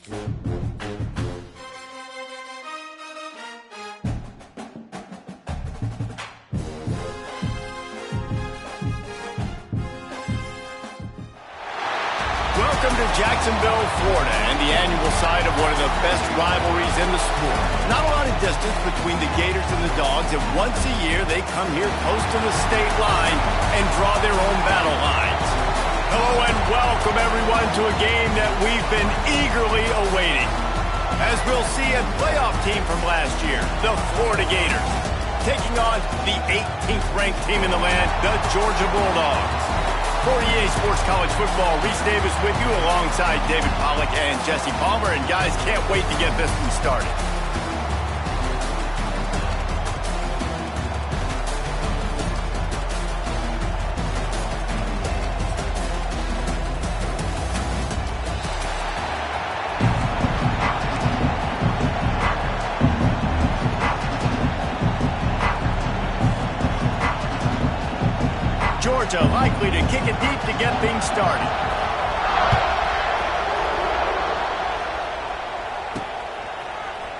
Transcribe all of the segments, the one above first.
Welcome to Jacksonville, Florida, and the annual site of one of the best rivalries in the sport. Not a lot of distance between the Gators and the Dogs, and once a year they come here close to the state line and draw their own battle lines. Hello and welcome everyone to a game that we've been eagerly awaiting. As we'll see a playoff team from last year, the Florida Gators, taking on the 18th ranked team in the land, the Georgia Bulldogs. For EA Sports College Football, Reese Davis with you alongside David Pollack and Jesse Palmer. And guys, can't wait to get this one started. Georgia likely to kick it deep to get things started.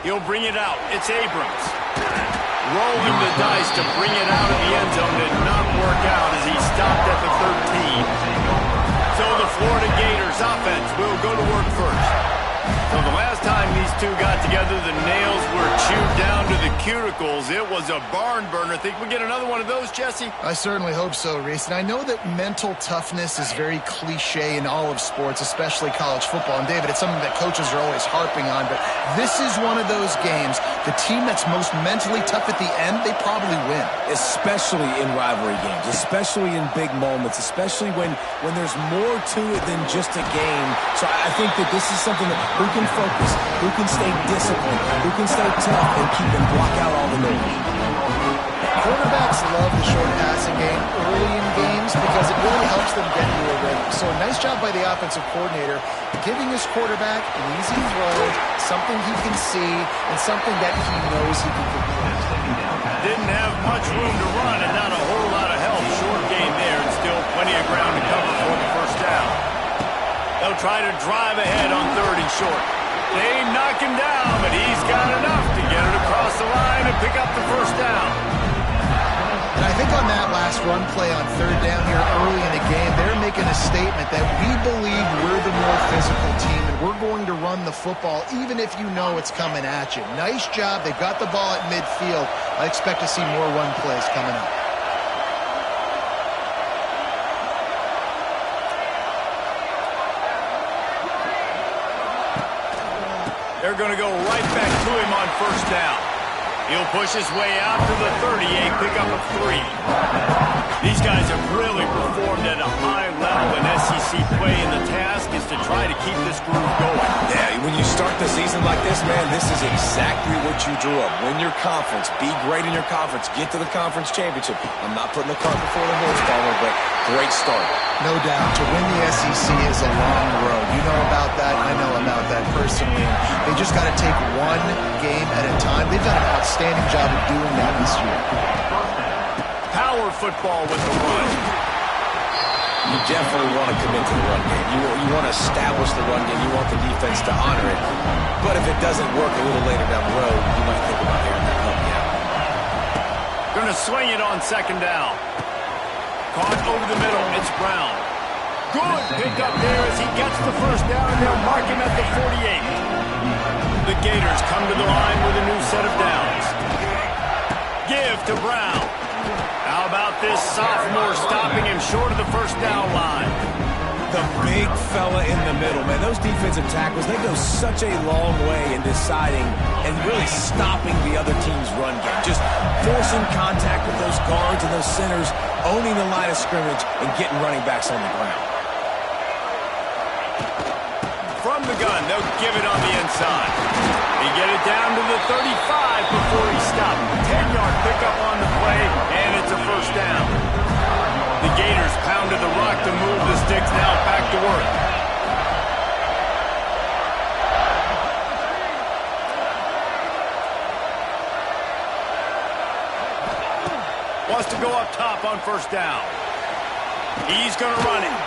He'll bring it out. It's Abrams. Rolling the dice to bring it out of the end zone did not work out as he stopped at the 13. So the Florida Gators offense will go to work first. So the last time these two got together, the nails were chewed down to the cuticles. It was a barn burner. Think we get another one of those, Jesse? I certainly hope so, Reese. And I know that mental toughness is very cliche in all of sports, especially college football. And, David, it's something that coaches are always harping on. But this is one of those games, the team that's most mentally tough at the end, they probably win. Especially in rivalry games, especially in big moments, especially when there's more to it than just a game. So I think that this is something that who can focus, who can stay disciplined, who can stay tough and keep and block out all the noise. Quarterbacks love the short passing game early in games because it really helps them get into a rhythm. So a nice job by the offensive coordinator giving his quarterback an easy throw, something he can see, and something that he knows he can complete. Didn't have much room to run and not a whole lot of help. Short game there and still plenty of ground to cover for the first down. They'll try to drive ahead on 3rd and short. They knock him down, but he's got enough to get it across the line and pick up the first down. And I think on that last run play on 3rd down here early in the game, they're making a statement that we believe we're the more physical team and we're going to run the football even if you know it's coming at you. Nice job. They got the ball at midfield. I expect to see more run plays coming up. They're going to go right back to him on 1st down. He'll push his way out to the 38, pick up a 3. These guys have really performed at a high level in SEC play, and the task is to try to keep this groove going. Yeah, when you start the season like this, man, this is exactly what you drew up. Win your conference, be great in your conference, get to the conference championship. I'm not putting the cart before the horse, Palmer, but great start. No doubt. To win the SEC is a long road. You know about that. I know about that personally. They just got to take one game at a time. They've done an outstanding job of doing that this year. Power football with the run. You definitely want to commit to the run game. You want to establish the run game. You want the defense to honor it. But if it doesn't work a little later down the road, you might think about airing that puppy out. Going to swing it on 2nd down. Caught over the middle. It's Brown. Good pick up there as he gets the first down, and they'll mark him at the 48. The Gators come to the line with a new set of downs. Give to Brown. How about this sophomore stopping him short of the first down line? The big fella in the middle, man. Those defensive tackles, they go such a long way in deciding and really stopping the other team's run game. Just forcing contact with those guards and those centers, owning the line of scrimmage, and getting running backs on the ground. From the gun, they'll give it on the inside. They get it down to the 35 before he stopped. 10-yard pickup on the play, and it's a first down. The Gators pounded the rock to move the sticks, now back to work. Wants to go up top on 1st down. He's going to run it.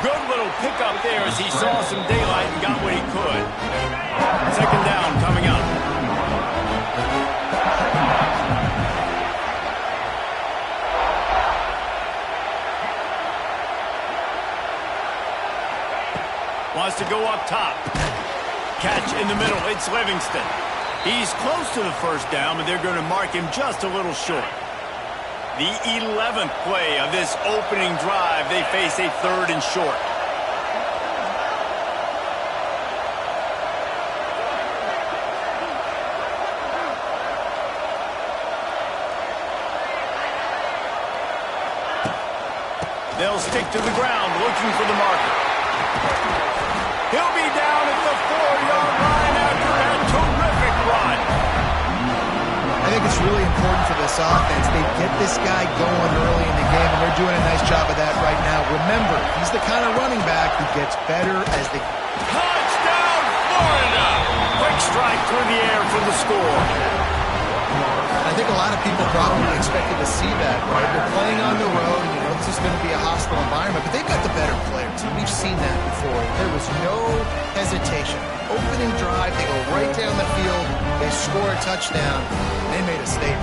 Good little pickup there as he saw some daylight and got what he could. up top. Catch in the middle. It's Livingston. He's close to the first down, but they're going to mark him just a little short. The 11th play of this opening drive, they face a 3rd and short. They'll stick to the ground, looking for the marker. He'll be down at the 4-yard line after that terrific run. I think it's really important for this offense. They get this guy going early in the game, and they're doing a nice job of that right now. Remember, he's the kind of running back who gets better as the... Touchdown, Florida! Quick strike through the air for the score. I think a lot of people probably expected to see that, right? They're playing on the road, and you know this is going to be a hostile environment, but they've got the better players, and we've seen that before. There was no hesitation. Opening drive, they go right down the field, they score a touchdown, and they made a statement.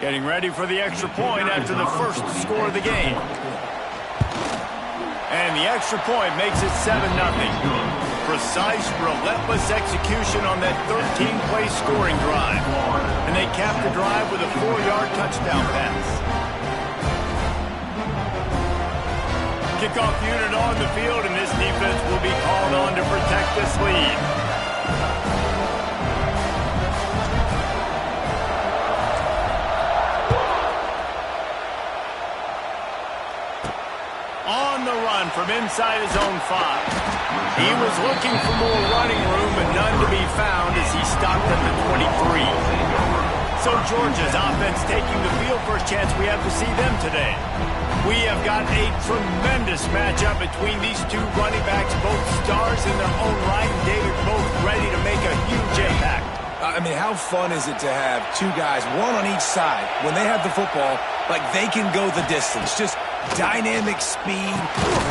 Getting ready for the extra point after the first score of the game. And the extra point makes it 7-0. Precise, relentless execution on that 13-play scoring drive. And they cap the drive with a 4-yard touchdown pass. Kickoff unit on the field, and this defense will be called on to protect this lead. On the run from inside his own 5. He was looking for more running room, but none to be found as he stopped at the 23. So Georgia's offense taking the field. First chance we have to see them today. We have got a tremendous matchup between these two running backs, both stars in their own right, and David, both ready to make a huge impact. I mean, how fun is it to have two guys, one on each side, when they have the football, like they can go the distance. Just dynamic speed,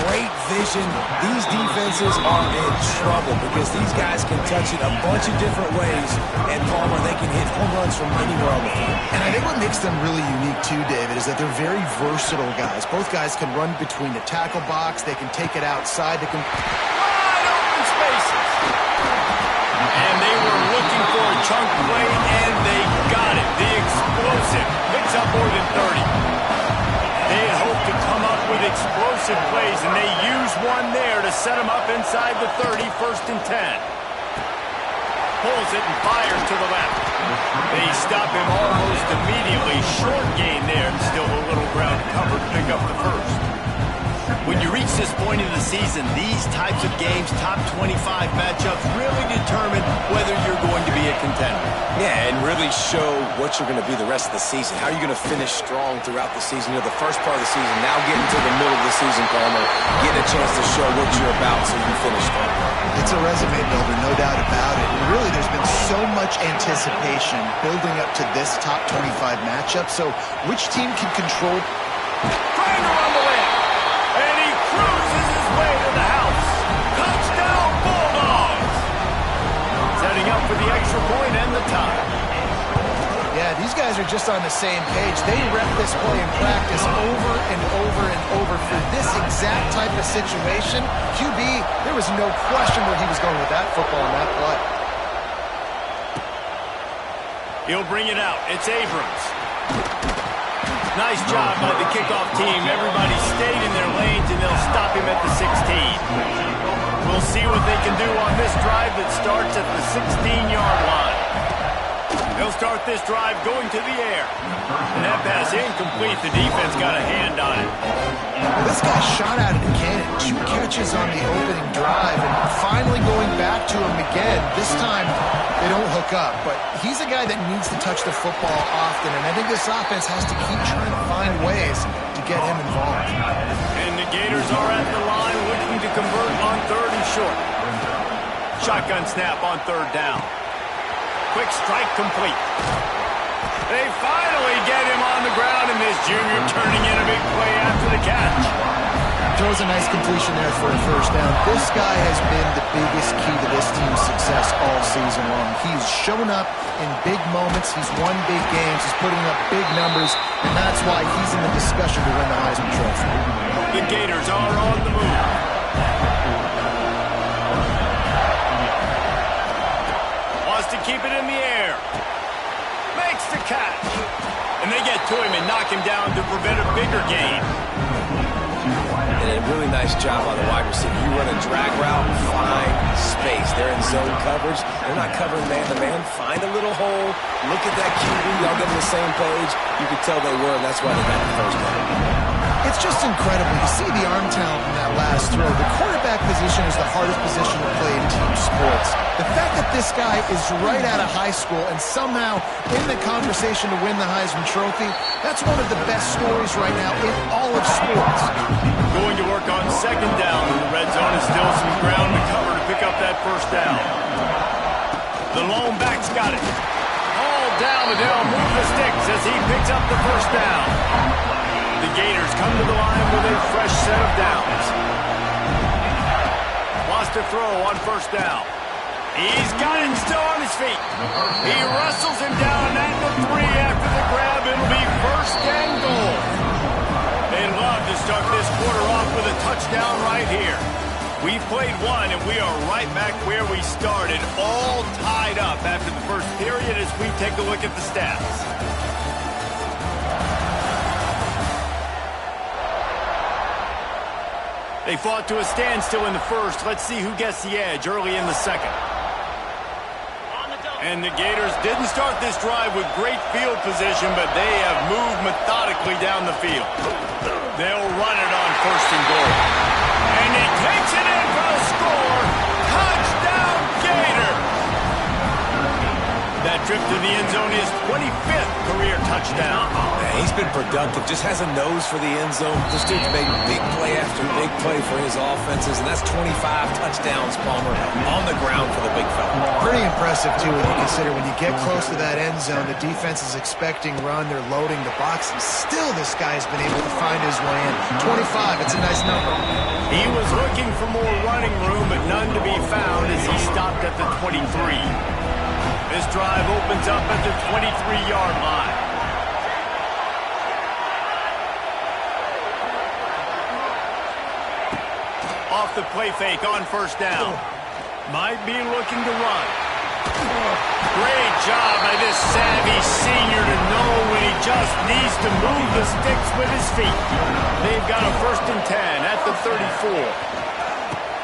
great vision. These defenses are in trouble because these guys can touch it a bunch of different ways, and Palmer, they can hit home runs from anywhere on the field. And I think what makes them really unique too, David, is that they're very versatile guys. Both guys can run between the tackle box, they can take it outside, they can... Wide open spaces! And they were looking for a chunk play, and they got it. The explosive picks up more than 30. They had hoped to come up with explosive plays, and they used one there to set them up inside the 30, 1st and 10. Pulls it and fires to the left. They stop him almost immediately. Short gain there, and still a little ground cover to pick up the first. When you reach this point in the season, these types of games, top 25 matchups, really determine whether you're going to be a contender. Yeah, and really show what you're going to be the rest of the season. How are you going to finish strong throughout the season? You know, the first part of the season, now getting to the middle of the season, Palmer, getting a chance to show what you're about so you finish strong. It's a resume builder, no doubt about it. And really, there's been so much anticipation building up to this top 25 matchup. So which team can control... Trying to rumble in. And he cruises his way to the house. Touchdown, Bulldogs! Setting up for the extra point and the tie. Yeah, these guys are just on the same page. They rep this play in practice over and over and over for this exact type of situation. QB, there was no question where he was going with that football on that play. He'll bring it out. It's Abrams. Nice job by the kickoff team. Everybody stayed in their lanes, and they'll stop him at the 16. We'll see what they can do on this drive that starts at the 16-yard line. They'll start this drive going to the air. And that pass incomplete. The defense got a hand on it. Well, this guy shot out of the cannon. 2 catches on the opening drive, and finally going back to him again. This time, they don't hook up, but he's a guy that needs to touch the football often, and I think this offense has to keep trying to find ways to get him involved. And the Gators are at the line looking to convert on 3rd and short. Shotgun snap on 3rd down. Quick strike complete. They finally get him on the ground, and this junior turning in a big play after the catch. Throws a nice completion there for a first down. This guy has been the biggest key to this team's success all season long. He's shown up in big moments. He's won big games. He's putting up big numbers, and that's why he's in the discussion to win the Heisman Trophy. The Gators are on the move. Wants to keep it in the air. Makes the catch. And they get to him and knock him down to prevent a bigger gain. And a really nice job on the wide receiver. You run a drag route, find space. They're in zone coverage. They're not covering man-to-man. Find a little hole. Look at that QB. Y'all get on the same page. You could tell they were, and that's why they got the first down. It's just incredible. You see the arm talent in that last throw. The quarterback position is the hardest position to play in team sports. The fact that this guy is right out of high school and somehow in the conversation to win the Heisman Trophy, that's one of the best stories right now in all of sports. Going to work on second down in the red zone is still some ground to cover to pick up that first down. The lone back's got it. All down, but they'll move the sticks as he picks up the first down. The Gators come to the line with a fresh set of downs. Wants to throw on first down. He's got it still on his feet. He wrestles him down at the 3 after the grab. It'll be first and goal. They love to start this quarter off with a touchdown right here. We've played one, and we are right back where we started, all tied up after the first period as we take a look at the stats. They fought to a standstill in the first. Let's see who gets the edge early in the second. And the Gators didn't start this drive with great field position, but they have moved methodically down the field. They'll run it on first and goal. And he takes it in for the score. Touchdown, Gator! That trip to the end zone is 25th career touchdown. Man, he's been productive, just has a nose for the end zone. This dude's made big play after big play for his offenses, and that's 25 touchdowns, Palmer, on the ground for the big fella. Pretty impressive, too, when you consider when you get close to that end zone, the defense is expecting run, they're loading the box, and still this guy's been able to find his way in. 25, it's a nice number. He was looking for more running room, but none to be found as he stopped at the 23. This drive opens up at the 23-yard line. Off the play fake on first down. Might be looking to run. Great job by this savvy senior to know when he just needs to move the sticks with his feet. They've got a first and 10 at the 34.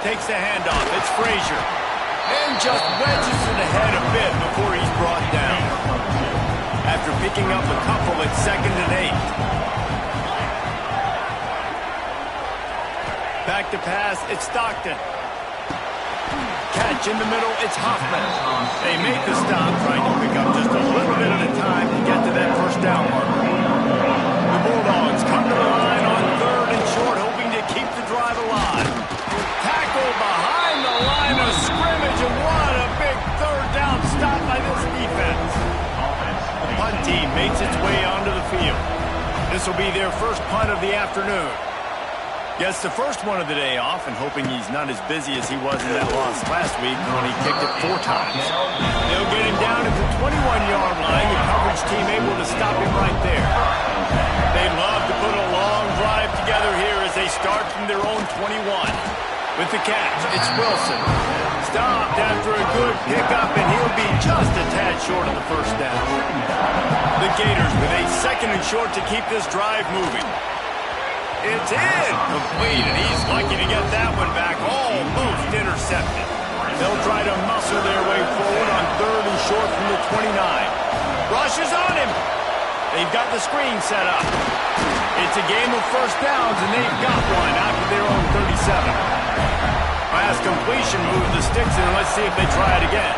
Takes the handoff. It's Frazier. And just wedges it ahead a bit before he's brought down. After picking up a couple, it's second and 8. Back to pass, it's Stockton. Catch in the middle, it's Hoffman. They make the stop, trying to pick up just a little bit at a time to get to that first down marker. The Bulldogs come to the line on third and short, hoping to keep the drive alive. Tackle behind the line of scrimmage, and what a big third down stop by this defense. The punt team makes its way onto the field. This will be their first punt of the afternoon. Gets the first one of the day off, and hoping he's not as busy as he was in that loss last week when he kicked it 4 times. They'll get him down at the 21-yard line. The coverage team able to stop him right there. They love to put a long drive together here as they start from their own 21. With the catch, it's Wilson. Stopped after a good pickup, and he'll be just a tad short of the first down. The Gators with a second and short to keep this drive moving. It's in, complete, and he's lucky to get that one back, almost intercepted. They'll try to muscle their way forward on third and short from the 29. Rush is on him. They've got the screen set up. It's a game of first downs, and they've got one out to their own 37. Pass completion moves the sticks, and let's see if they try it again.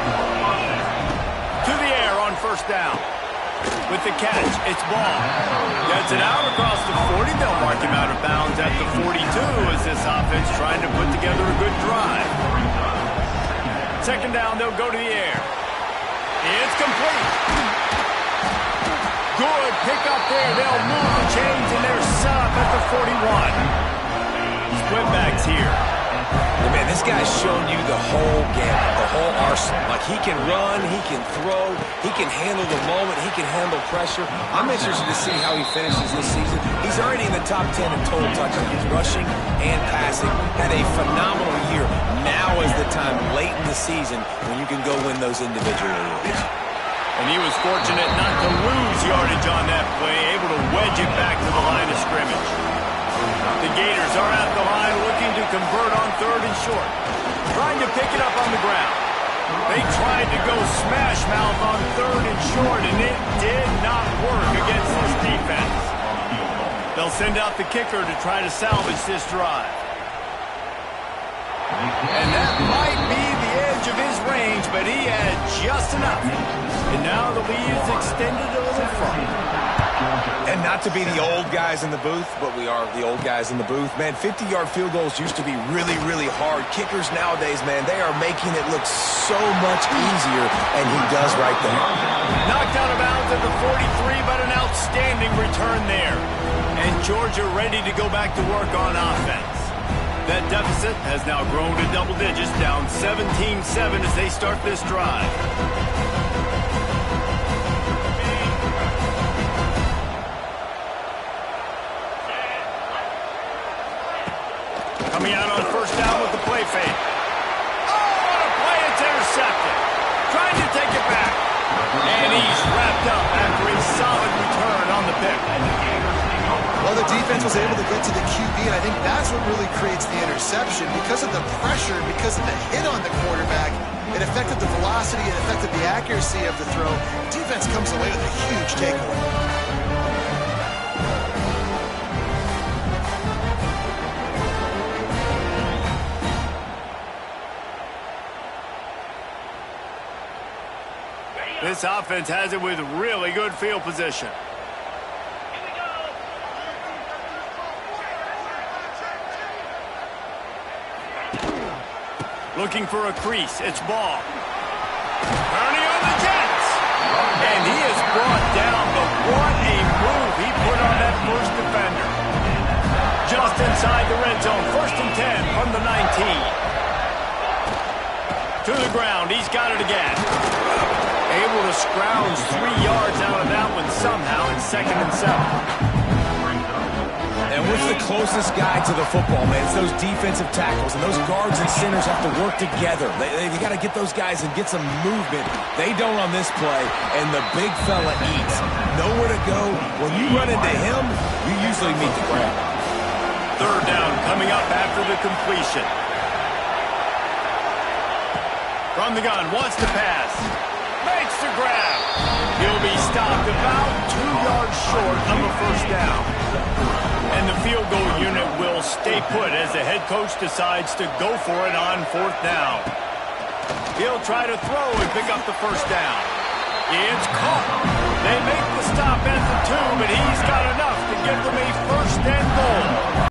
To the air on first down. With the catch, it's Ball. Gets it out across the 40. They'll mark him out of bounds at the 42 as this offense trying to put together a good drive. Second down, they'll go to the air. It's complete. Good pick up there. They'll move the chains, and they're set up at the 41. split backs here. Yeah, man, this guy's shown you the whole gamut, the whole arsenal. Like, he can run, he can throw, he can handle the moment, he can handle pressure. I'm interested to see how he finishes this season. He's already in the top 10 in total touchdowns, rushing and passing. Had a phenomenal year. Now is the time, late in the season, when you can go win those individual awards. And he was fortunate not to lose yardage on that play, able to wedge it back to the line of scrimmage. The Gators are at the line looking to convert on 3rd and short. Trying to pick it up on the ground. They tried to go smash mouth on 3rd and short, and it did not work against this defense. They'll send out the kicker to try to salvage this drive. And that might be the edge of his range, but he had just enough. And now the lead is extended a little further. And not to be the old guys in the booth, but we are the old guys in the booth. Man, 50-yard field goals used to be really, really hard. Kickers nowadays, man, they are making it look so much easier, and he does right there. Knocked out of bounds at the 43, but an outstanding return there. And Georgia ready to go back to work on offense. That deficit has now grown to double digits, down 17-7 as they start this drive. Coming out on 1st down with the play fake. Oh, what a play! It's intercepted. Trying to take it back. And he's wrapped up after a solid return on the pick. Well, the defense was able to get to the QB, and I think that's what really creates the interception. Because of the pressure, because of the hit on the quarterback, it affected the velocity, it affected the accuracy of the throw. Defense comes away with a huge takeaway. This offense has it with really good field position. Looking for a crease. It's Ball. Ernie on the Jets. And he is brought down, but what a move he put on that first defender. Just inside the red zone. 1st and 10 from the 19. To the ground. He's got it again. Able to scrounge 3 yards out of that one somehow in 2nd and 7. And what's the closest guy to the football, man? It's those defensive tackles, and those guards and centers have to work together. They got to get those guys and get some movement. They don't on this play, and the big fella eats. Nowhere to go. When you run into him, you usually meet the ground. 3rd down coming up after the completion. From the gun, wants to pass. Makes the grab. He'll be stopped about 2 yards short of a 1st down. And the field goal unit will stay put as the head coach decides to go for it on 4th down. He'll try to throw and pick up the 1st down. It's caught. They make the stop at the 2, but he's got enough to give them a 1st and goal.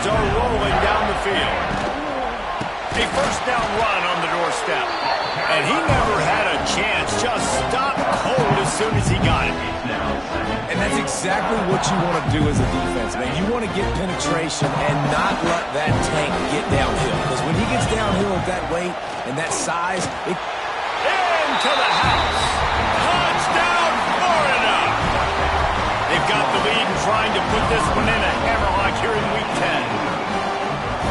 Are rolling down the field. A 1st down run on the doorstep. And he never had a chance. Just stopped cold as soon as he got it. And that's exactly what you want to do as a defense, man. You want to get penetration and not let that tank get downhill. Because when he gets downhill with that weight and that size, it... Into the house. Touchdown, Florida. They've got the lead and trying to put this one in a hammerlock here in Week 10.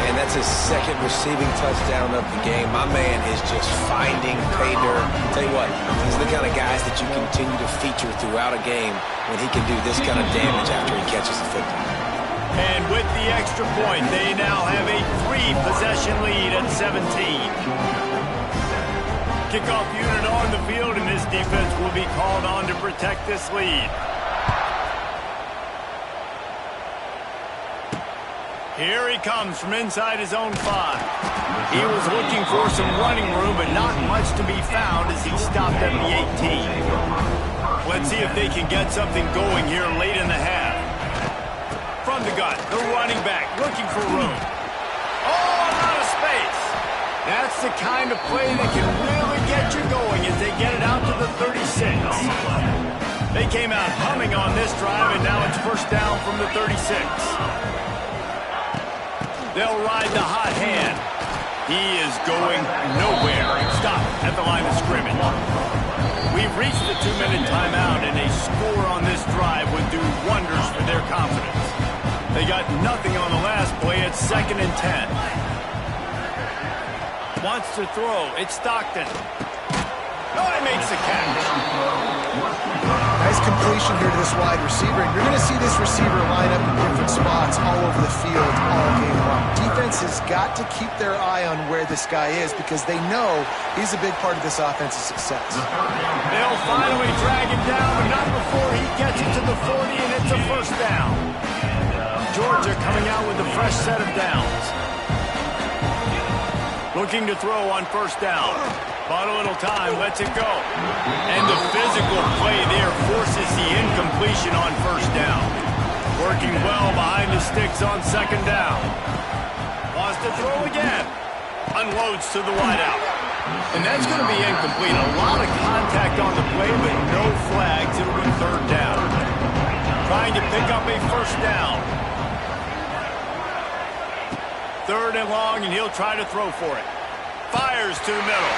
And that's his 2nd receiving touchdown of the game. My man is just finding pay dirt. Tell you what, these are the kind of guys that you continue to feature throughout a game when he can do this kind of damage after he catches the football. And with the extra point, they now have a 3-possession lead at 17. Kickoff unit on the field, and this defense will be called on to protect this lead. Here he comes from inside his own 5. He was looking for some running room, but not much to be found as he stopped at the 18. Let's see if they can get something going here late in the half. From the gun, the running back looking for room. Oh, a lot of space. That's the kind of play that can really get you going as they get it out to the 36. They came out humming on this drive, and now it's 1st down from the 36. They'll ride the hot hand. He is going nowhere. Stop at the line of scrimmage. We've reached the 2-minute timeout, and a score on this drive would do wonders for their confidence. They got nothing on the last play. It's 2nd and 10. Wants to throw. It's Stockton. Oh, he makes the catch. Nice completion here to this wide receiver, and you're going to see this receiver line up in different spots all over the field all game long. Defense has got to keep their eye on where this guy is because they know he's a big part of this offense's success. They'll finally drag him down, but not before he gets it to the 40, and it's a first down. Georgia coming out with a fresh set of downs. Looking to throw on first down. Bought a little time, lets it go. And the physical play there forces the incompletion on first down. Working well behind the sticks on 2nd down. Wants to throw again. Unloads to the wideout. And that's going to be incomplete. A lot of contact on the play, but no flags. It'll be 3rd down. Trying to pick up a first down. 3rd and long, and he'll try to throw for it. Fires to the middle.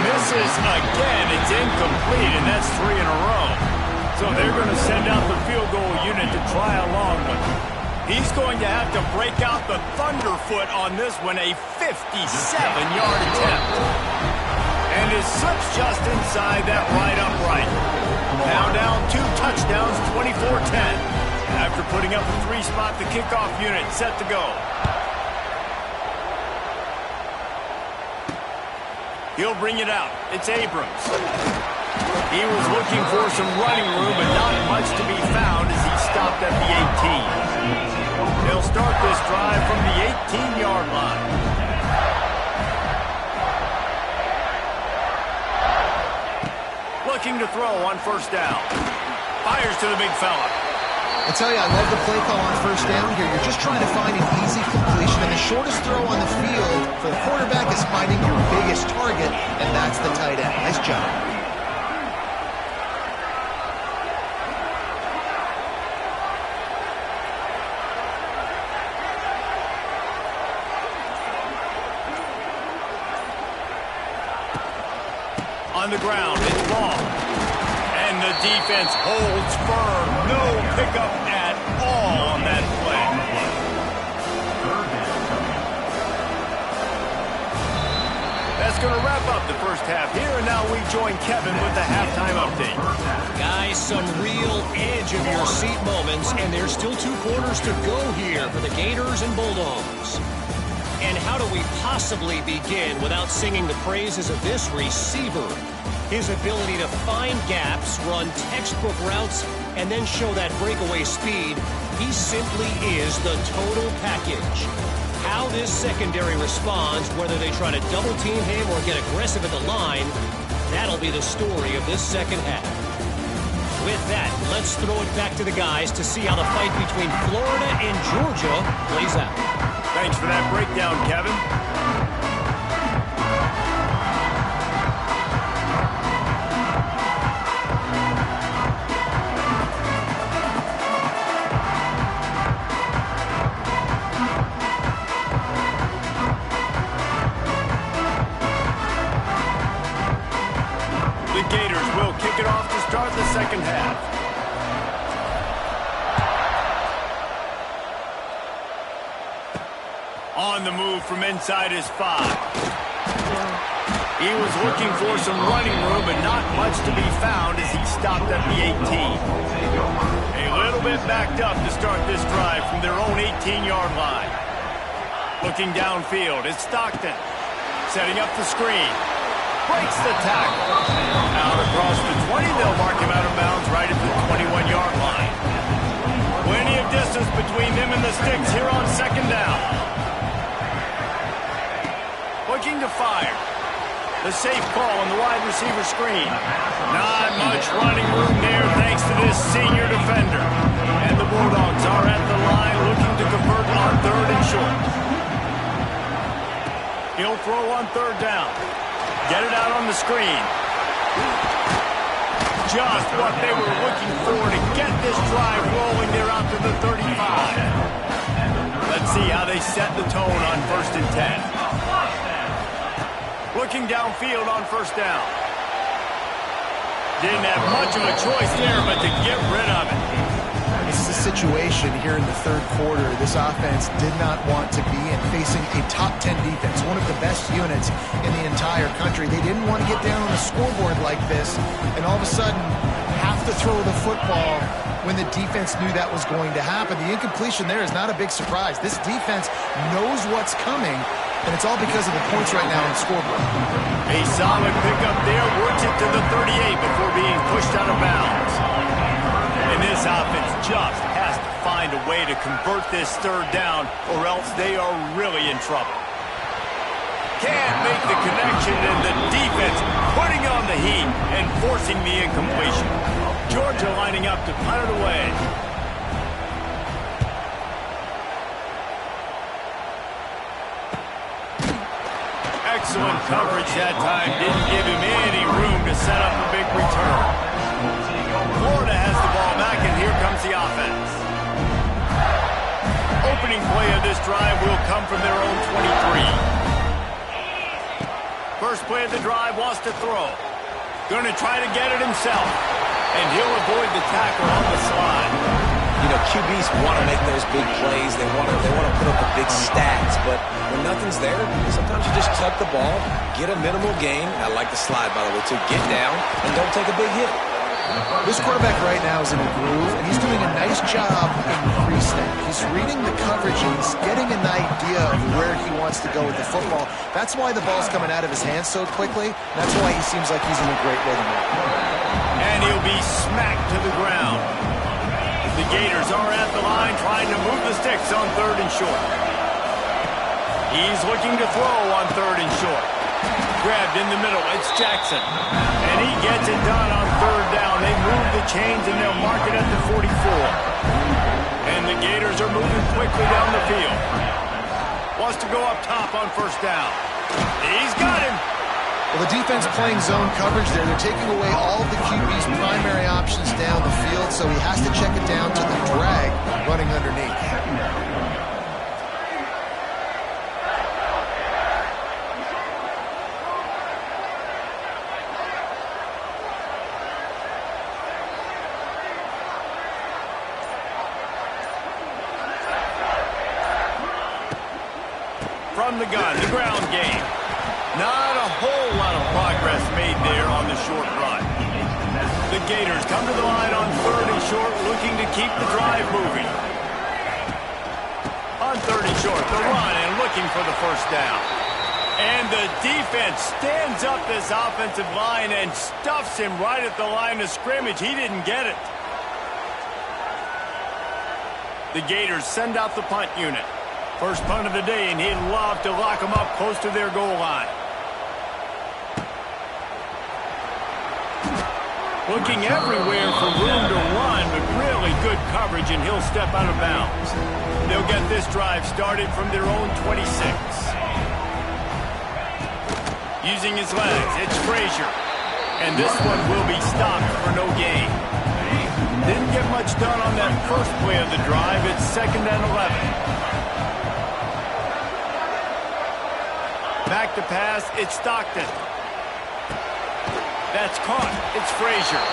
Misses again. It's incomplete, and that's 3 in a row. So they're going to send out the field goal unit to try a long one. He's going to have to break out the thunderfoot on this one, a 57-yard attempt. And it slips just inside that right upright. Now down 2 touchdowns, 24-10. After putting up a 3-spot, the kickoff unit set to go. He'll bring it out. It's Abrams. He was looking for some running room, but not much to be found as he stopped at the 18. They'll start this drive from the 18-yard line. Looking to throw on first down. Fires to the big fella. I tell you, I love the play call on first down here. You're just trying to find an easy completion, and the shortest throw on the field for the quarterback is finding your biggest target, and that's the tight end. Nice job. On the ground, it's long. And the defense holds firm. No pickup at all on that play. That's going to wrap up the first half here, and now we join Kevin with the halftime update. Guys, some real edge-of-your-seat moments, and there's still 2 quarters to go here for the Gators and Bulldogs. And how do we possibly begin without singing the praises of this receiver? His ability to find gaps, run textbook routes, and then show that breakaway speed, he simply is the total package. How this secondary responds, whether they try to double-team him or get aggressive at the line, that'll be the story of this second half. With that, let's throw it back to the guys to see how the fight between Florida and Georgia plays out. Thanks for that breakdown, Kevin. The Gators will kick it off to start the second half. On the move from inside his 5. He was looking for some running room, but not much to be found as he stopped at the 18. A little bit backed up to start this drive from their own 18-yard line. Looking downfield, it's Stockton. Setting up the screen. Breaks the tackle. Out across the 20, they'll mark him out of bounds right at the 21-yard line. Plenty of distance between them and the sticks here on second down. Looking to fire. The safe call on the wide receiver screen. Not much running room there thanks to this senior defender. And the Bulldogs are at the line looking to convert on 3rd and short. He'll throw on 3rd down. Get it out on the screen. Just what they were looking for to get this drive rolling there out to the 35. Let's see how they set the tone on 1st and 10. Looking downfield on 1st down. Didn't have much of a choice there, but to get rid of it. This is a situation here in the 3rd quarter this offense did not want to be in, facing a top 10 defense, one of the best units in the entire country. They didn't want to get down on the scoreboard like this and all of a sudden have to throw the football when the defense knew that was going to happen. The incompletion there is not a big surprise. This defense knows what's coming, and it's all because of the points right now on the scoreboard. A solid pickup there, works it to the 38 before being pushed out of bounds. And this offense just has to find a way to convert this 3rd down, or else they are really in trouble. Can't make the connection, and the defense putting on the heat and forcing the incompletion. Georgia lining up to punt it away. Excellent coverage that time. Didn't give him any room to set up a big return. Florida has the ball back, and here comes the offense. Opening play of this drive will come from their own 23. First play of the drive, wants to throw. Going to try to get it himself. And he'll avoid the tackle on the slide. You know, QBs want to make those big plays. They want to put up the big stats. But when nothing's there, sometimes you just tuck the ball, get a minimal gain. I like the slide, by the way, to get down and don't take a big hit. This quarterback right now is in a groove, and he's doing a nice job in pre-snap. He's reading the coverage, and he's getting an idea of where he wants to go with the football. That's why the ball's coming out of his hands so quickly. That's why he seems like he's in a great rhythm. And he'll be smacked to the ground. The Gators are at the line trying to move the sticks on 3rd and short. He's looking to throw on 3rd and short. Grabbed in the middle, it's Jackson. And he gets it done on 3rd down. They move the chains and they'll mark it at the 44. And the Gators are moving quickly down the field. Wants to go up top on 1st down. He's got him. Well, the defense playing zone coverage there. They're taking away all of the QB's primary options down the field, so he has to check it down to the drag running underneath. From the gun, the ground game. Not a whole lot of progress made there on the short run. The Gators come to the line on 3rd and short, looking to keep the drive moving. On 3rd and short, the run and looking for the 1st down. And the defense stands up this offensive line and stuffs him right at the line of scrimmage. He didn't get it. The Gators send out the punt unit. First punt of the day, and he'd love to lock them up close to their goal line. Looking everywhere for room to run, but really good coverage, and he'll step out of bounds. They'll get this drive started from their own 26. Using his legs, it's Frazier. And this one will be stopped for no gain. Didn't get much done on that first play of the drive. It's 2nd and 11. Back to pass, it's Stockton. That's caught, it's Frazier.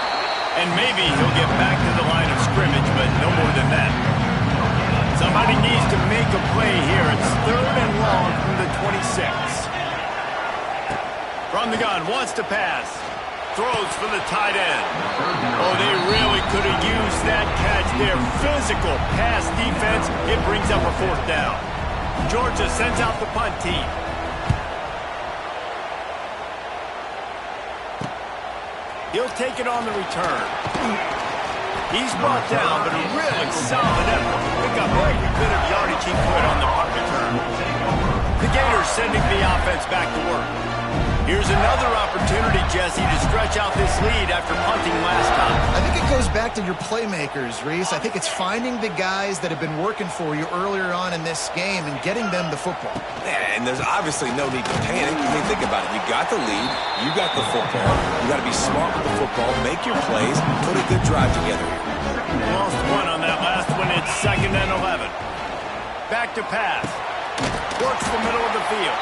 And maybe he'll get back to the line of scrimmage, but no more than that. Somebody needs to make a play here. It's 3rd and long from the 26. From the gun, wants to pass. Throws for the tight end. Oh, they really could have used that catch there. Physical pass defense. It brings up a 4th down. Georgia sends out the punt team. He'll take it on the return. He's brought down, but a really solid effort to pick up every bit of yardage he could on the punt return. The Gators sending the offense back to work. Here's another opportunity, Jesse, to stretch out this lead after punting last time. I think it goes back to your playmakers, Reese. I think it's finding the guys that have been working for you earlier on in this game and getting them the football. Yeah, and there's obviously no need to panic. I mean, think about it. You got the lead. You got the football. You got to be smart with the football, make your plays, put a good drive together here. Lost one on that last one. It's 2nd and 11. Back to pass. Works the middle of the field.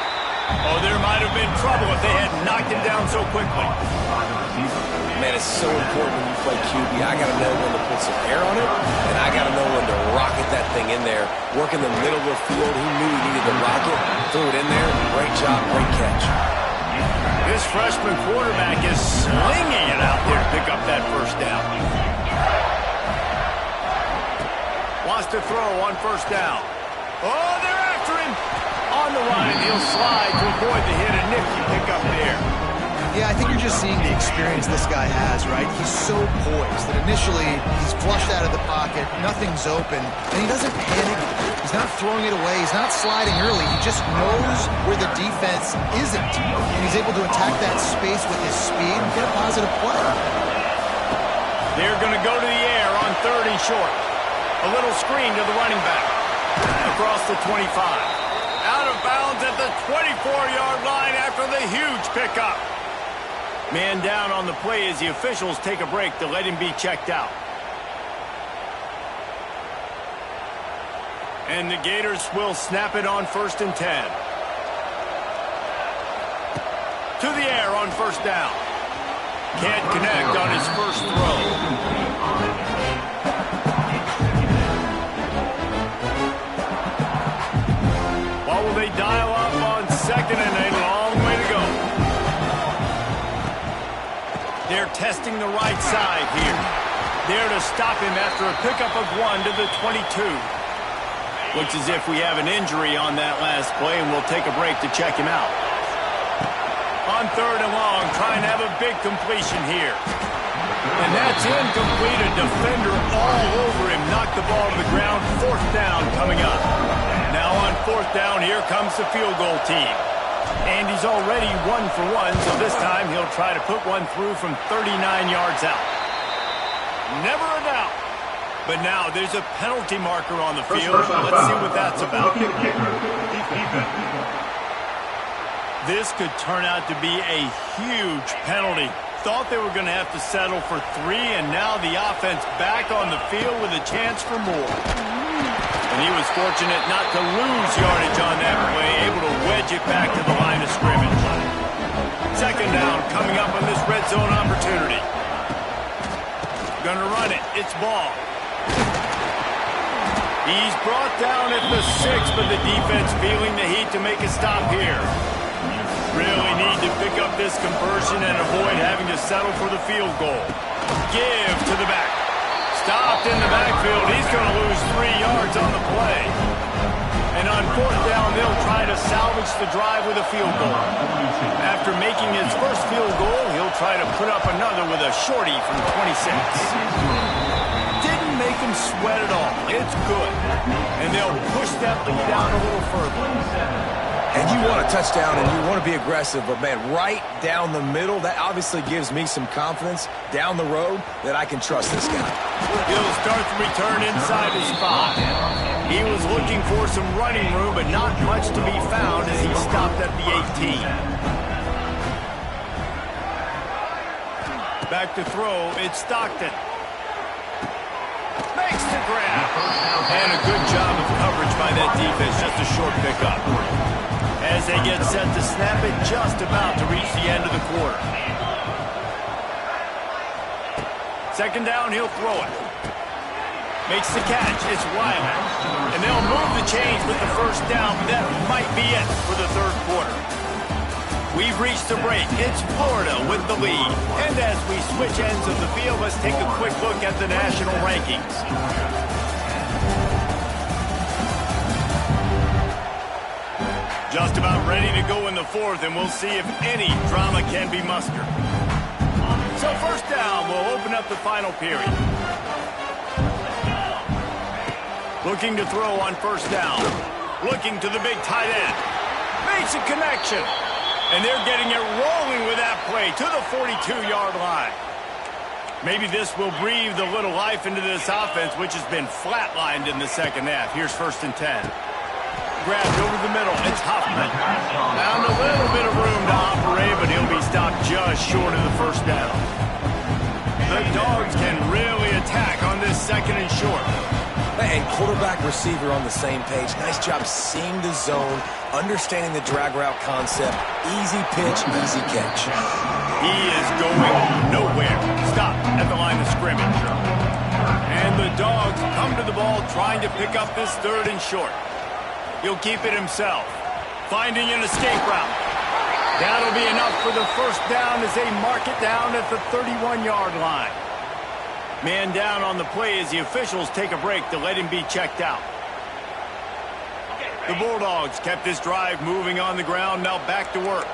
Oh, there might have been trouble if they had knocked him down so quickly. Man, it's so important when you play QB. I got to know when to put some air on it, and I got to know when to rocket that thing in there. Work in the middle of the field. He knew he needed to rock it. Threw it in there. Great job, great catch. This freshman quarterback is slinging it out there to pick up that first down. Wants to throw on first down. Oh, they're after him. On the line, he'll slide to avoid the hit. A nifty pickup there. Yeah, I think you're just seeing the experience this guy has, right? He's so poised that initially he's flushed out of the pocket, nothing's open, and he doesn't panic. He's not throwing it away. He's not sliding early. He just knows where the defense isn't, and he's able to attack that space with his speed and get a positive play. They're going to go to the air on 3rd and short. A little screen to the running back. Across the 25. Out of bounds at the 24-yard line after the huge pickup. Man down on the play as the officials take a break to let him be checked out. And the Gators will snap it on 1st and 10. To the air on 1st down. Can't connect on his first throw. What will they dial up on 2nd and a long way to go? They're testing the right side here. There to stop him after a pickup of 1 to the 22. Looks as if we have an injury on that last play, and we'll take a break to check him out. On 3rd and long, trying to have a big completion here. And that's incomplete. A defender all over him. Knocked the ball to the ground. 4th down coming up. Now on 4th down, here comes the field goal team. And he's already 1 for 1, so this time he'll try to put one through from 39 yards out. Never a doubt. But now there's a penalty marker on the field. Let's see what that's about. This could turn out to be a huge penalty. Thought they were going to have to settle for 3, and now the offense back on the field with a chance for more. And he was fortunate not to lose yardage on that play, able to wedge it back to the line of scrimmage. 2nd down coming up on this red zone opportunity. Gonna run it. It's ball. He's brought down at the 6, but the defense feeling the heat to make a stop here. Really need to pick up this conversion and avoid having to settle for the field goal. Give to the back. Stopped in the backfield. He's going to lose 3 yards on the play. And on 4th down, they'll try to salvage the drive with a field goal. After making his first field goal, he'll try to put up another with a shorty from 26. Didn't make him sweat at all. It's good. And they'll push that lead out a little further. And you want a touchdown and you want to be aggressive, but, man, right down the middle, that obviously gives me some confidence down the road that I can trust this guy. He'll start the return inside his 5. He was looking for some running room, but not much to be found as he stopped at the 18. Back to throw, it's Stockton. Makes the grab. And a good job of coverage by that defense, just a short pickup. As they get set to snap it, just about to reach the end of the quarter. 2nd down, he'll throw it. Makes the catch, it's Wiley. And they'll move the chains with the 1st down, but that might be it for the 3rd quarter. We've reached the break. It's Florida with the lead. And as we switch ends of the field, let's take a quick look at the national rankings. Just about ready to go in the 4th, and we'll see if any drama can be mustered. So 1st down, we'll open up the final period. Looking to throw on 1st down. Looking to the big tight end. Makes a connection. And they're getting it rolling with that play to the 42-yard line. Maybe this will breathe a little life into this offense, which has been flatlined in the 2nd half. Here's 1st and 10. Grabbed over the middle. It's Huffman. Found a little bit of room to operate, but he'll be stopped just short of the 1st down. The Dogs can really attack on this 2nd and short. And quarterback, receiver on the same page. Nice job seeing the zone, understanding the drag route concept. Easy pitch, easy catch. He is going nowhere. Stop at the line of scrimmage. And the Dogs come to the ball trying to pick up this 3rd and short. He'll keep it himself. Finding an escape route. That'll be enough for the first down as they mark it down at the 31-yard line. Man down on the play as the officials take a break to let him be checked out. The Bulldogs kept this drive moving on the ground, now back to work.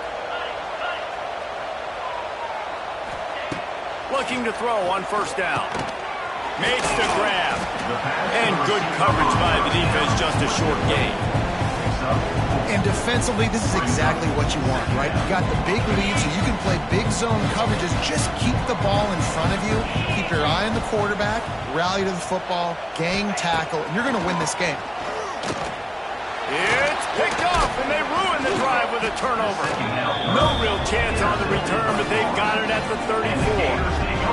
Looking to throw on first down. Makes the grab. And good coverage by the defense, just a short gain. And defensively, this is exactly what you want, right? You got the big lead, so you can play big zone coverages. Just keep the ball in front of you. Keep your eye on the quarterback. Rally to the football. Gang tackle. And you're going to win this game. It's picked off, and they ruin the drive with a turnover. No real chance on the return, but they've got it at the 34.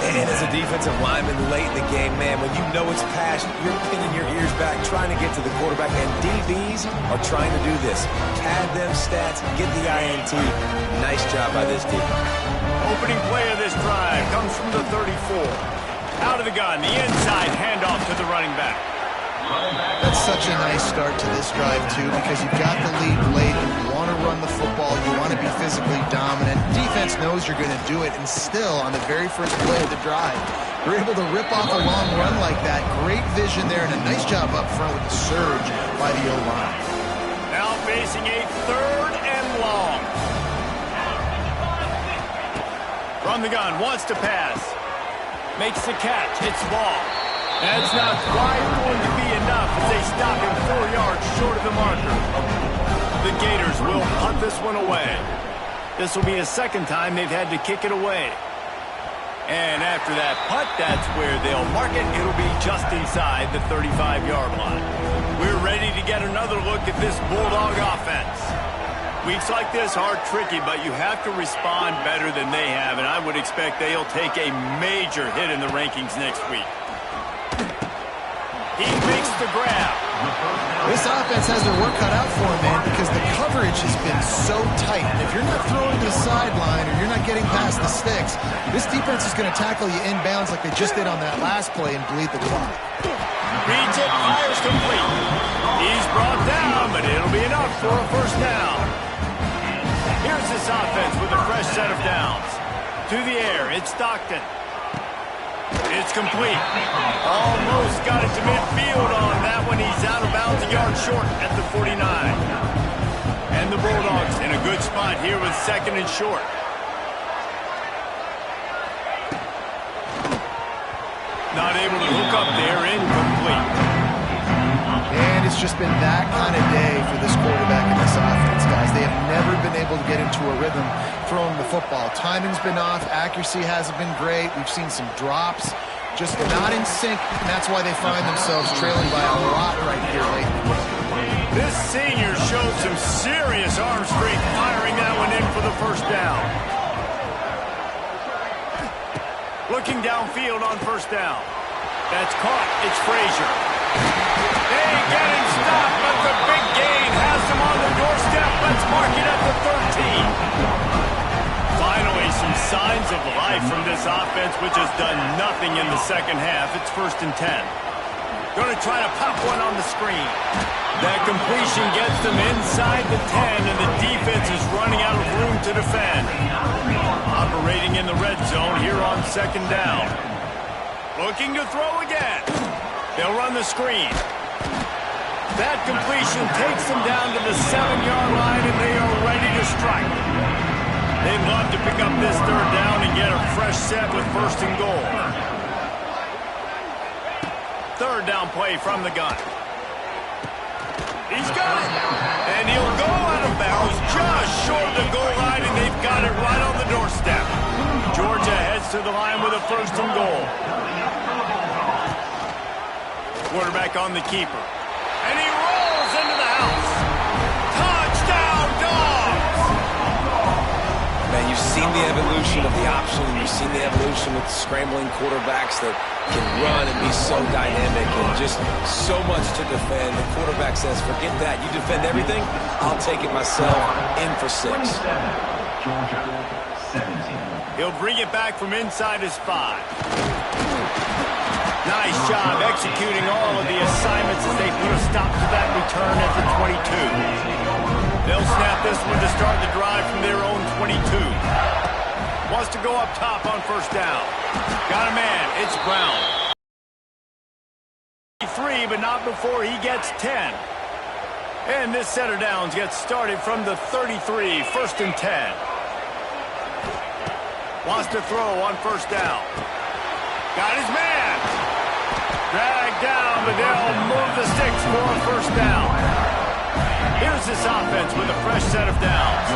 And as a defensive lineman late in the game, man, when you know it's passed, you're pinning your ears back, trying to get to the quarterback, and DBs are trying to do this. Pad them stats, get the INT. Nice job by this team. Opening play of this drive comes from the 34. Out of the gun, the inside handoff to the running back. That's such a nice start to this drive, too, because you've got the lead late. You want to run the football. You want to be physically dominant. Defense knows you're going to do it, and still, on the very first play of the drive, you're able to rip off a long run like that. Great vision there, and a nice job up front with the surge by the O-line. Now facing a 3rd and long. From the gun, wants to pass. Makes the catch, hits the ball. That's not quite going to be enough as they stop him 4 yards short of the marker. The Gators will punt this one away. This will be a second time they've had to kick it away. And after that punt, that's where they'll mark it. It'll be just inside the 35-yard line. We're ready to get another look at this Bulldog offense. Weeks like this are tricky, but you have to respond better than they have, and I would expect they'll take a major hit in the rankings next week. He makes the grab. This offense has their work cut out for them, man, because the coverage has been so tight. And if you're not throwing to the sideline or you're not getting past the sticks, this defense is going to tackle you inbounds like they just did on that last play and bleed the clock. Reads it, fires complete. He's brought down, but it'll be enough for a first down. Here's this offense with a fresh set of downs. To the air, it's Stockton. It's complete. Almost got it to midfield on that one. He's out of bounds, a yard short at the 49. And the Bulldogs in a good spot here with 2nd and short. Not able to hook up there, incomplete. And it's just been that kind of day for this quarterback and this offense, guys. They have never been able to get into a rhythm throwing the football. Timing's been off. Accuracy hasn't been great. We've seen some drops. Just not in sync, and that's why they find themselves trailing by a lot right here late in the game. This senior showed some serious arm strength, firing that one in for the first down. Looking downfield on first down. That's caught. It's Frazier. They get him stopped, but the big gain has him on the doorstep. Let's mark it at the 13. Finally, some signs of life from this offense, which has done nothing in the second half. It's 1st and 10. Going to try to pop one on the screen. That completion gets them inside the 10, and the defense is running out of room to defend. Operating in the red zone here on 2nd down. Looking to throw again. They'll run the screen. That completion takes them down to the 7-yard line, and they are ready to strike. They'd love to pick up this 3rd down and get a fresh set with 1st and goal. 3rd down play from the gun. He's got it. And he'll go out of bounds just short of the goal line, and they've got it right on the doorstep. Georgia heads to the line with a 1st and goal. Quarterback on the keeper. And he rolls into the house. Touchdown, Dogs! Man, you've seen the evolution of the option. You've seen the evolution with scrambling quarterbacks that can run and be so dynamic and just so much to defend. The quarterback says, forget that. You defend everything, I'll take it myself. In for 6. Georgia, 17. He'll bring it back from inside his 5. Nice job executing all of the assignments as they put a stop to that return at the 22. They'll snap this one to start the drive from their own 22. Wants to go up top on first down. Got a man. It's Brown. 3, but not before he gets 10. And this set of downs gets started from the 33, 1st and 10. Wants to throw on first down. Got his man. Dragged down, but they'll move the sticks for a first down. Here's this offense with a fresh set of downs.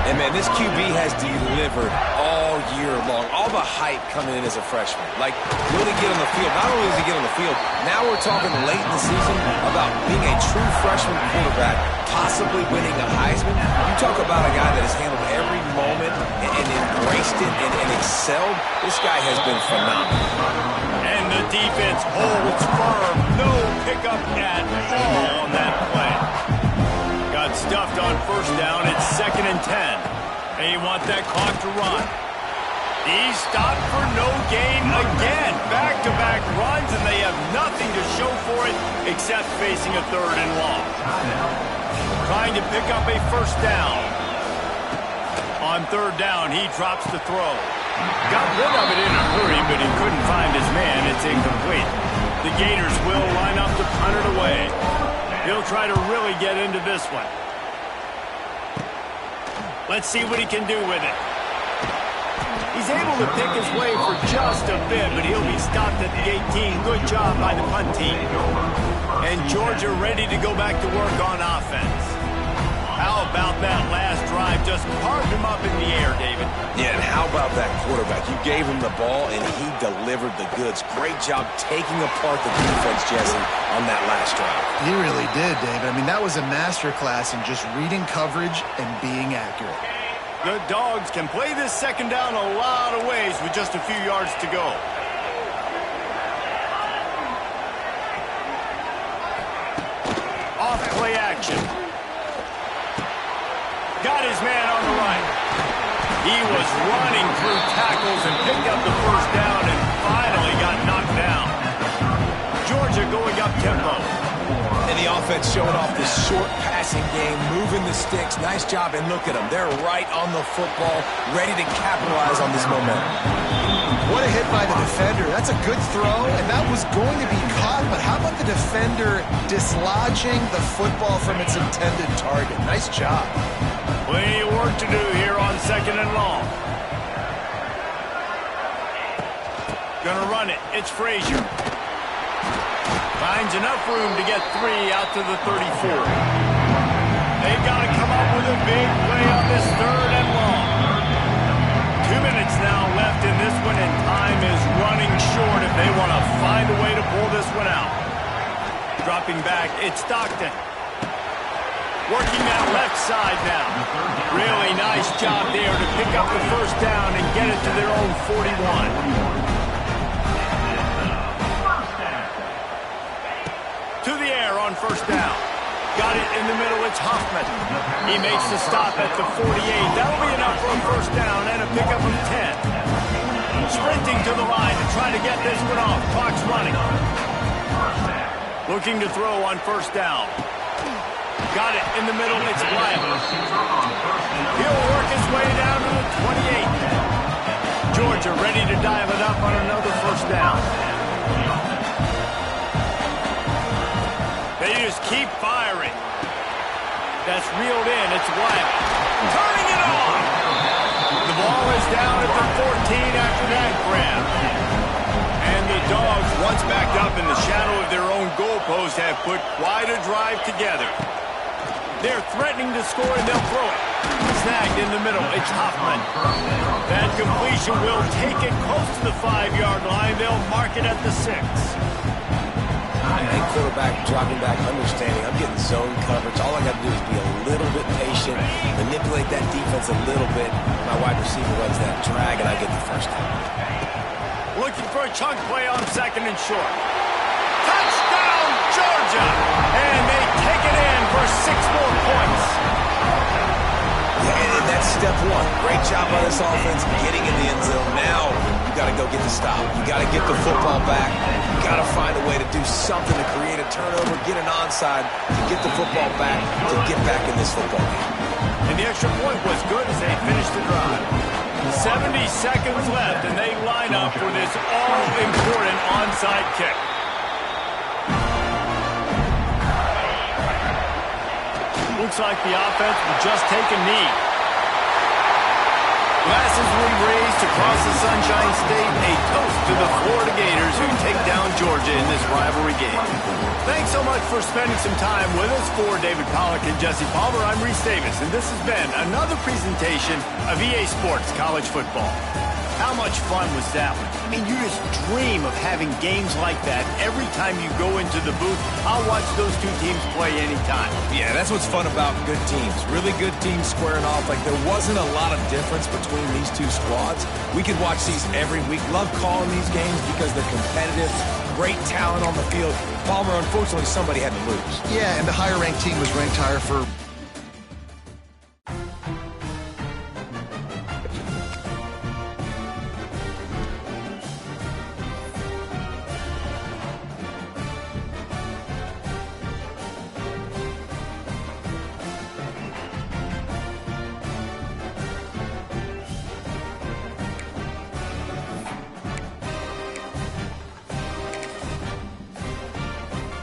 And, man, this QB has delivered all year long. All the hype coming in as a freshman. Like, will he get on the field? Not only does he get on the field, now we're talking late in the season about being a true freshman quarterback, possibly winning a Heisman. You talk about a guy that has handled every moment and embraced it and excelled. This guy has been phenomenal. And the defense holds firm. No pickup at all on that play. Got stuffed on first down. It's 2nd and 10. And you want that clock to run. He's stopped for no gain again. Back-to-back runs, and they have nothing to show for it except facing a 3rd and long. Trying to pick up a first down. On 3rd down, he drops the throw. Got rid of it in a hurry, but he couldn't find his man. It's incomplete. The Gators will line up to punt it away. He'll try to really get into this one. Let's see what he can do with it. He's able to pick his way for just a bit, but he'll be stopped at the 18. Good job by the punt team. And Georgia ready to go back to work on offense. How about that last drive? Just carved him up in the air, David. Yeah, and how about that quarterback? You gave him the ball, and he delivered the goods. Great job taking apart the defense, Jesse, on that last drive. He really did, David. I mean, that was a masterclass in just reading coverage and being accurate. The Dogs can play this 2nd down a lot of ways with just a few yards to go. Off play action. Got his man on the right. He was running through tackles and picked up the first down and finally got knocked down. Georgia going up tempo. And the offense showing off this short passing game, moving the sticks. Nice job, and look at them. They're right on the football, ready to capitalize on this momentum. What a hit by the defender. That's a good throw, and that was going to be caught, but how about the defender dislodging the football from its intended target? Nice job. Plenty of work to do here on 2nd and long. Gonna run it. It's Frazier. Finds enough room to get 3 out to the 34. They've got to come up with a big play on this 3rd and long. 2 minutes now left in this one, and time is running short if they want to find a way to pull this one out. Dropping back, it's Stockton. Working that left side now. Really nice job there to pick up the first down and get it to their own 41. To the air on first down. Got it in the middle, it's Hoffman. He makes the stop at the 48. That'll be enough for a first down and a pickup of 10. Sprinting to the line to try to get this one off. Clock's running. Looking to throw on first down. Got it in the middle, it's Bryant. He'll work his way down to the 28. Georgia ready to dial it up on another first down. They just keep firing. That's reeled in. It's Wyatt. Turning it on. The ball is down at the 14 after that grab. And the Dogs, once backed up in the shadow of their own goalpost, have put quite a drive together. They're threatening to score, and they'll throw it. Snagged in the middle. It's Hoffman. That completion will take it close to the 5-yard line. They'll mark it at the 6. Hey, quarterback dropping back, understanding I'm getting zone coverage. All I got to do is be a little bit patient, manipulate that defense a little bit. My wide receiver runs that drag, and I get the first down. looking for a chunk play on second and short. Touchdown, Georgia! And they take it in for 6 more points. And that's step one. Great job by this offense getting in the end zone. Now you got to go get the stop. You got to get the football back. You got to find a way to do something to create a turnover, get an onside, to get the football back, to get back in this football game. And the extra point was good as they finished the drive. 70 seconds left, and they line up for this all-important onside kick. Looks like the offense will just take a knee. Glasses will be raised across the Sunshine State. A toast to the Florida Gators who take down Georgia in this rivalry game. Thanks so much for spending some time with us. For David Pollack and Jesse Palmer, I'm Reese Davis, and this has been another presentation of EA Sports College Football. How much fun was that one? I mean, you just dream of having games like that every time you go into the booth. I'll watch those two teams play anytime. Yeah, that's what's fun about good teams. Really good teams squaring off. Like, there wasn't a lot of difference between these two squads. We could watch these every week. Love calling these games because they're competitive. Great talent on the field. Palmer, unfortunately, somebody had to lose. Yeah, and the higher-ranked team was ranked higher for